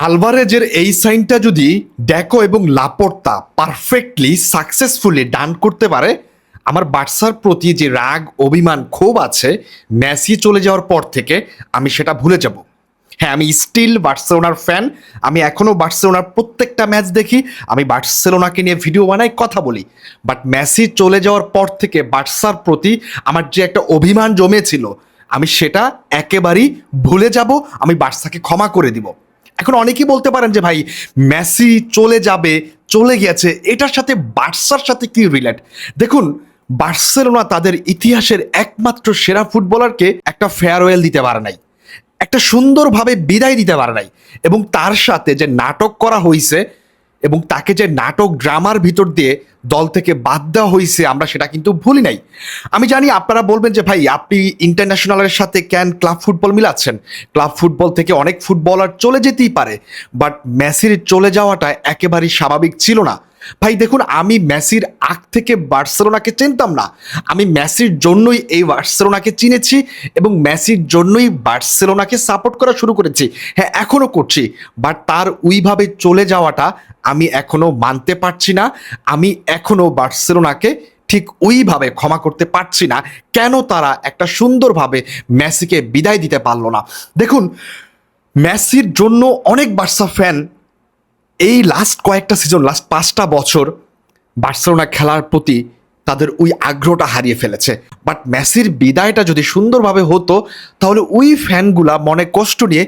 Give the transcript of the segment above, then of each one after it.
আলভারেজের এই সাইনটা যদি ড্যাকো এবং লাপোর্তা পারফেক্টলি সাকসেসফুলি ডান করতে পারে, আমার বার্সার প্রতি যে রাগ অভিমান ক্ষোভ আছে মেসি চলে যাওয়ার পর থেকে, আমি সেটা ভুলে যাব। হ্যাঁ, আমি স্টিল বার্সেলোনার ফ্যান, আমি এখনো বার্সেলোনার প্রত্যেকটা ম্যাচ দেখি, আমি বার্সেলোনাকে নিয়ে ভিডিও বানাই, কথা বলি। বাট মেসি চলে যাওয়ার পর থেকে বার্সার প্রতি আমার যে একটা অভিমান জমেছিল, আমি সেটা একেবারেই ভুলে যাব। আমি বার্সাকে ক্ষমা করে দিব। এখন অনেকেই বলতে পারেন যে ভাই, মেসি চলে যাবে, চলে গেছে, এটার সাথে বার্সার সাথে কি রিলেট? দেখুন, বার্সেলোনা তাদের ইতিহাসের একমাত্র সেরা ফুটবলারকে একটা ফেয়ারওয়েল দিতে পারে নাই, একটা সুন্দরভাবে বিদায় দিতে পারে নাই। এবং তার সাথে যে নাটক করা হয়েছে এবং তাকে যে নাটক ড্রামার ভিতর দিয়ে দল থেকে বাদ দেওয়া হয়েছে, আমরা সেটা কিন্তু ভুলি নাই। আমি জানি আপনারা বলবেন যে ভাই, আপনি ইন্টারন্যাশনালের সাথে কেন ক্লাব ফুটবল মিলাচ্ছেন? ক্লাব ফুটবল থেকে অনেক ফুটবলার চলে যেতেই পারে, বাট মেসির চলে যাওয়াটা একেবারেই স্বাভাবিক ছিল না। ভাই দেখুন, আমি মেসির আগ থেকে বার্সেলোনাকে চিনতাম না, আমি মেসির জন্যই এই বার্সেলোনাকে চিনেছি এবং মেসির জন্যই বার্সেলোনাকে সাপোর্ট করা শুরু করেছি। হ্যাঁ, এখনও করছি, বাট তার ওইভাবে চলে যাওয়াটা আমি এখনো মানতে পারছি না। আমি এখনো বার্সেলোনাকে ঠিক ওইভাবে ক্ষমা করতে পারছি না, কেন তারা একটা সুন্দরভাবে মেসিকে বিদায় দিতে পারলো না। দেখুন, মেসির জন্য অনেক বার্সা ফ্যান এই লাস্ট কয়েকটা সিজন, লাস্ট 5টা বছর বার্সেলোনা খেলার প্রতি তাদের ওই আগ্রহটা হারিয়ে ফেলেছে। বাট মেসির বিদায়টা যদি সুন্দরভাবে হতো, তাহলে ওই ফ্যানগুলা মনে কষ্ট নিয়ে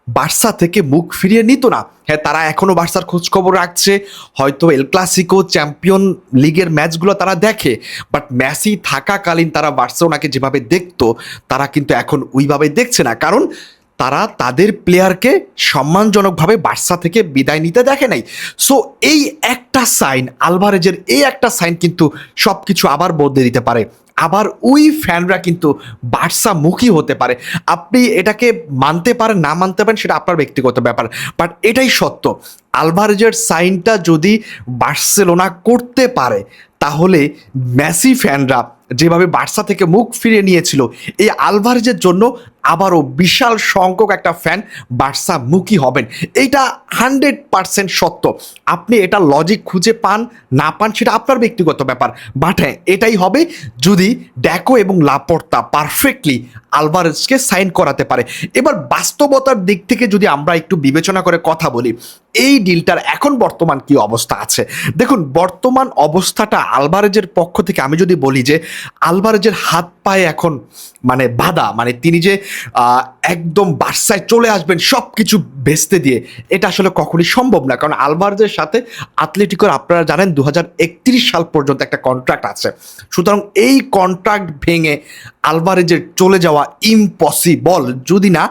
বার্সা থেকে মুখ ফিরিয়ে নিত না। হ্যাঁ, তারা এখনও বার্সার খোঁজখবর রাখছে, হয়তো এল ক্লাসিকো, চ্যাম্পিয়ন লিগের ম্যাচগুলো তারা দেখে, বাট মেসি থাকাকালীন তারা বার্সেলোনাকে যেভাবে দেখতো, তারা কিন্তু এখন ওইভাবে দেখছে না। কারণ তারা তাদের প্লেয়ারকে সম্মানজনকভাবে বার্সা থেকে বিদায় নিতে দেখে নাই। সো এই একটা সাইন, আলভারেজের এই একটা সাইন কিন্তু সব কিছু আবার বদলে দিতে পারে। আবার ওই ফ্যানরা কিন্তু বার্সা মুখী হতে পারে। আপনি এটাকে মানতে পারেন, না মানতে পারেন, সেটা আপনার ব্যক্তিগত ব্যাপার, বাট এটাই সত্য। আলভারেজের সাইনটা যদি বার্সেলোনা করতে পারে, তাহলে মেসি ফ্যানরা যেভাবে বার্সা থেকে মুখ ফিরিয়ে নিয়েছিল, এই আলভারেজের জন্য আবারও বিশাল সংখ্যক একটা ফ্যান বার্সা মুখী হবেন। এইটা 100% সত্য। আপনি এটা লজিক খুঁজে পান না পান সেটা আপনার ব্যক্তিগত ব্যাপার, বাট হ্যাঁ, এটাই হবে যদি ড্যাকো এবং লাপোর্তা পারফেক্টলি আলভারেজকে সাইন করাতে পারে। এবার বাস্তবতার দিক থেকে যদি আমরা একটু বিবেচনা করে কথা বলি, এই ডিলটার এখন বর্তমান কি অবস্থা আছে? দেখুন, বর্তমান অবস্থাটা আলভারেজের পক্ষ থেকে আমি যদি বলি যে আলভারেজের হাত পায়ে এখন মানে বাধা, মানে তিনি যে একদম বার্সায় চলে আসবেন সব কিছু বেচতে দিয়ে, এটা আসলে কখনই সম্ভব না। কারণ আলভারেজের সাথে আতলেটিকোর আপনারা জানেন 2031 সাল পর্যন্ত একটা কন্ট্রাক্ট আছে। সুতরাং এই কন্ট্রাক্ট ভেঙে আলভারেজের চলে যাওয়া ইম্পসিবল, যদি না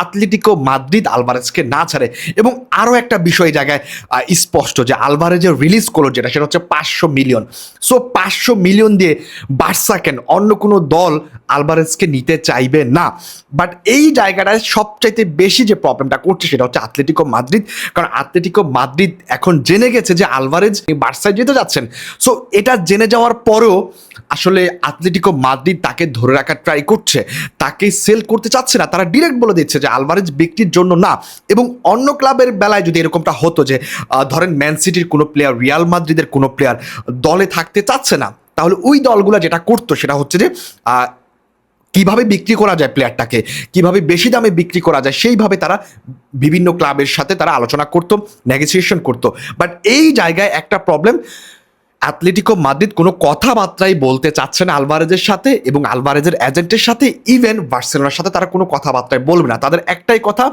আতলেটিকো মাদ্রিদ আলভারেজকে না ছাড়ে। এবং আরও একটা বিষয় জায়গায় স্পষ্ট যে আলভারেজের রিলিজ করলো যেটা, সেটা হচ্ছে 500 মিলিয়ন। সো 500 মিলিয়ন দিয়ে বার্সা কেন, অন্য কোনো দল আলভারেজকে নিতে চাইবে না। বাট এই জায়গাটায় সবচাইতে বেশি যে প্রবলেমটা করছে সেটা হচ্ছে আতলেটিকো মাদ্রিদ। কারণ আতলেটিকো মাদ্রিদ এখন জেনে গেছে যে আলভারেজ বার্সায় যেতে যাচ্ছেন। সো এটা জেনে যাওয়ার পরেও আসলে আতলেটিকো মাদ্রিদ তাকে ধরে রাখার ট্রাই করছে, তাকে সেল করতে চাচ্ছে না। তারা ডিরেক্ট বলে দিচ্ছে যে আলভারেজ বিক্রির জন্য না। এবং অন্য ক্লাবের বেলায় যদি এরকমটা হতো যে ধরেন ম্যান সিটির কোনো প্লেয়ার, রিয়াল মাদ্রিদের কোনো প্লেয়ার দলে থাকতে চাচ্ছে না, তাহলে ওই দলগুলো যেটা করতো সেটা হচ্ছে যে কিভাবে বিক্রি করা যায় প্লেয়ারটাকে, কিভাবে বেশি দামে বিক্রি করা যায়, সেইভাবে তারা বিভিন্ন ক্লাবের সাথে তারা আলোচনা করতো, নেগোসিয়েশন করতো। বাট এই জায়গায় একটা প্রবলেম, অ্যাটলেটিকো মাদ্রিদ কোনো কথাবার্তাই বলতে চাচ্ছে না আলভারেজের সাথে এবং আলভারেজের এজেন্টের সাথে। ইভেন বার্সেলোনার সাথে তারা কোনো কথাবার্তায় বলবে না। তাদের একটাই কথা,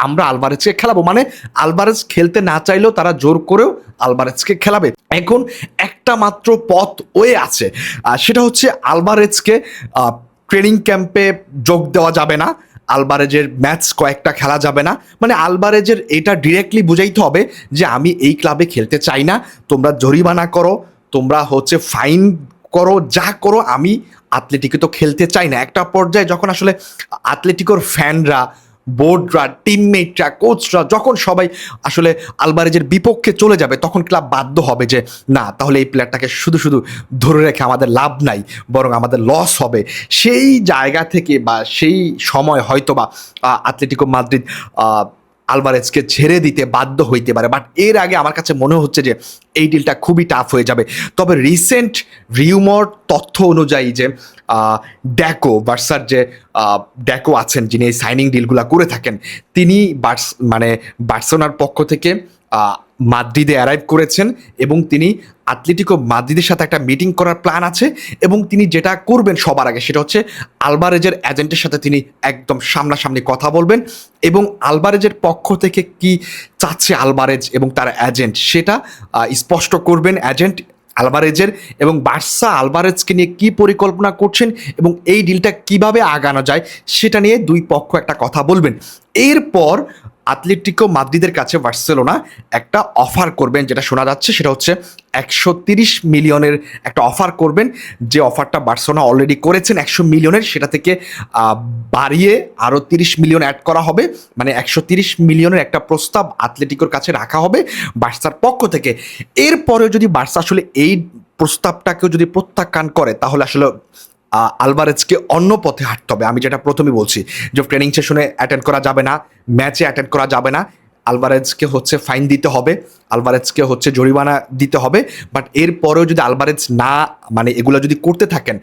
আমরা আলভারেজকে খেলাবো। মানে আলভারেজ খেলতে না চাইলেও তারা জোর করেও আলভারেজকে খেলাবে। এখন একটা মাত্র পথ ওয়ে আছে, সেটা হচ্ছে আলভারেজকে ট্রেনিং ক্যাম্পে যোগ দেওয়া যাবে না, আলভারেজের ম্যাচ কয়েকটা খেলা যাবে না। মানে আলভারেজের এটা ডিরেক্টলি বুঝাইতে হবে যে আমি এই ক্লাবে খেলতে চাই না, তোমরা জরিমানা করো, তোমরা হচ্ছে ফাইন করো, যা করো, আমি আতলেটিকো তো খেলতে চাই না। একটা পর্যায়ে যখন আসলে আতলেটিকোর ফ্যানরা, বোর্ডরা, টিমমেটরা, কোচরা যখন সবাই আসলে আলভারেজের বিপক্ষে চলে যাবে, তখন ক্লাব বাধ্য হবে যে না, তাহলে এই প্লেয়ারটাকে শুধু শুধু ধরে রেখে আমাদের লাভ নাই, বরং আমাদের লস হবে। সেই জায়গা থেকে বা সেই সময় হয়তো বা আতলেটিকো মাদ্রিদ আলভারেজকে ছেড়ে দিতে বাধ্য হইতে পারে। বাট এর আগে আমার কাছে মনে হচ্ছে যে এই ডিলটা খুবই টাফ হয়ে যাবে। তবে রিসেন্ট রিউমর তথ্য অনুযায়ী যে ড্যাকো বার্সার যে ড্যাকো আছেন যিনি এই সাইনিং ডিলগুলো করে থাকেন, তিনি বার্সেলোনার পক্ষ থেকে মাদ্রিদে অ্যারাইভ করেছেন এবং তিনি আতলেটিকো মাদ্রিদের সাথে একটা মিটিং করার প্ল্যান আছে এবং তিনি যেটা করবেন সবার আগে সেটা হচ্ছে আলভারেজের এজেন্টের সাথে তিনি একদম সামনাসামনি কথা বলবেন এবং আলভারেজের পক্ষ থেকে কি চাচ্ছে আলভারেজ এবং তার এজেন্ট সেটা স্পষ্ট করবেন এজেন্ট আলভারেজের, এবং বার্সা আলভারেজকে নিয়ে কি পরিকল্পনা করছেন এবং এই ডিলটা কিভাবে আগানো যায় সেটা নিয়ে দুই পক্ষ একটা কথা বলবেন। এরপর আতলেটিকো মাদ্রিদের কাছে বার্সেলোনা একটা অফার করবেন, যেটা শোনা যাচ্ছে সেটা হচ্ছে 130 মিলিয়নের একটা অফার করবেন। যে অফারটা বার্সেলোনা অলরেডি করেছেন 100 মিলিয়নের, সেটা থেকে বাড়িয়ে আরও 30 মিলিয়ন অ্যাড করা হবে, মানে 130 মিলিয়নের একটা প্রস্তাব আতলেটিকোর কাছে রাখা হবে বার্সার পক্ষ থেকে। এরপরেও যদি বার্সা আসলে এই প্রস্তাবটাকেও যদি প্রত্যাখ্যান করে তাহলে আসলে আলভারেজকে অন্য পথে হাঁটতে হবে। আমি যেটা প্রথমে বলছি যে ট্রেনিং সেশনে অ্যাটেন্ড করা যাবে না, ম্যাচে অ্যাটেন্ড করা যাবে না, আলভারেজকে হচ্ছে ফাইন দিতে হবে, আলভারেজকে হচ্ছে জরিমানা দিতে হবে। বাট এরপরেও যদি আলভারেজ না এগুলো যদি করতে থাকেন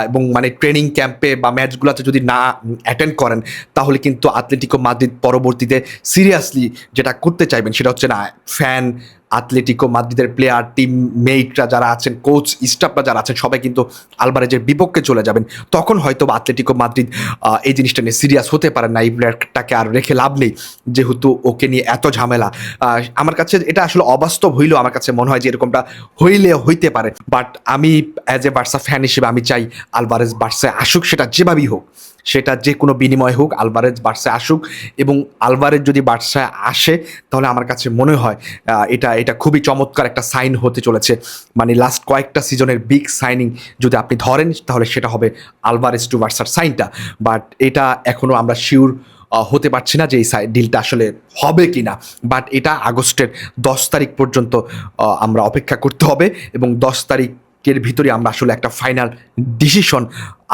এবং ট্রেনিং ক্যাম্পে বা ম্যাচগুলোতে যদি না অ্যাটেন্ড করেন তাহলে কিন্তু আতলেটিকো মাদ্রিদ পরবর্তীতে সিরিয়াসলি যেটা করতে চাইবেন সেটা হচ্ছে না ফ্যান, আতলেটিকো মাদ্রিদের প্লেয়ার, টিম মেটরা যারা আছেন, কোচ স্টাফরা যারা আছেন সবাই কিন্তু আলভারেজের বিপক্ষে চলে যাবেন। তখন হয়তো আতলেটিকো মাদ্রিদ এই জিনিসটা নিয়ে সিরিয়াস হতে পারেন না, এই প্লেয়ারটাকে আর রেখে লাভ নেই যেহেতু ওকে নিয়ে এত ঝামেলা। আমার কাছে এটা আসলে অবাস্তব হইলেও আমার কাছে মনে হয় যে এরকমটা হইতে পারে। বাট আমি অ্যাজ এ বার্সা ফ্যান হিসেবে আমি চাই আলভারেজ বার্সায় আসুক, সেটা যেভাবেই হোক, সেটা যে কোনো বিনিময় হোক, আলভারেজ বার্সায় আসুক। এবং আলভারেজ যদি বার্সায় আসে তাহলে আমার কাছে মনে হয় এটা খুবই চমৎকার একটা সাইন হতে চলেছে। লাস্ট কয়েকটা সিজনের বিগ সাইনিং যদি আপনি ধরেন তাহলে সেটা হবে আলভারেজ টু বার্সার সাইনটা। বাট এটা এখনও আমরা শিওর হতে পারছি না যে এই ডিলটা আসলে হবে কি না। বাট এটা আগস্টের 10 তারিখ পর্যন্ত আমরা অপেক্ষা করতে হবে এবং 10 তারিখের ভিতরে আমরা আসলে একটা ফাইনাল ডিসিশন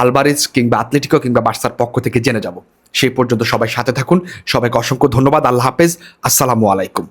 আলভারেজ কিংবা আতলেটিকো কিংবা বার্সার পক্ষ থেকে জেনে যাব। সেই পর্যন্ত সবাই সাথে থাকুন। সবাইকে অসংখ্য ধন্যবাদ। আল্লাহ হাফেজ। আসসালামু আলাইকুম।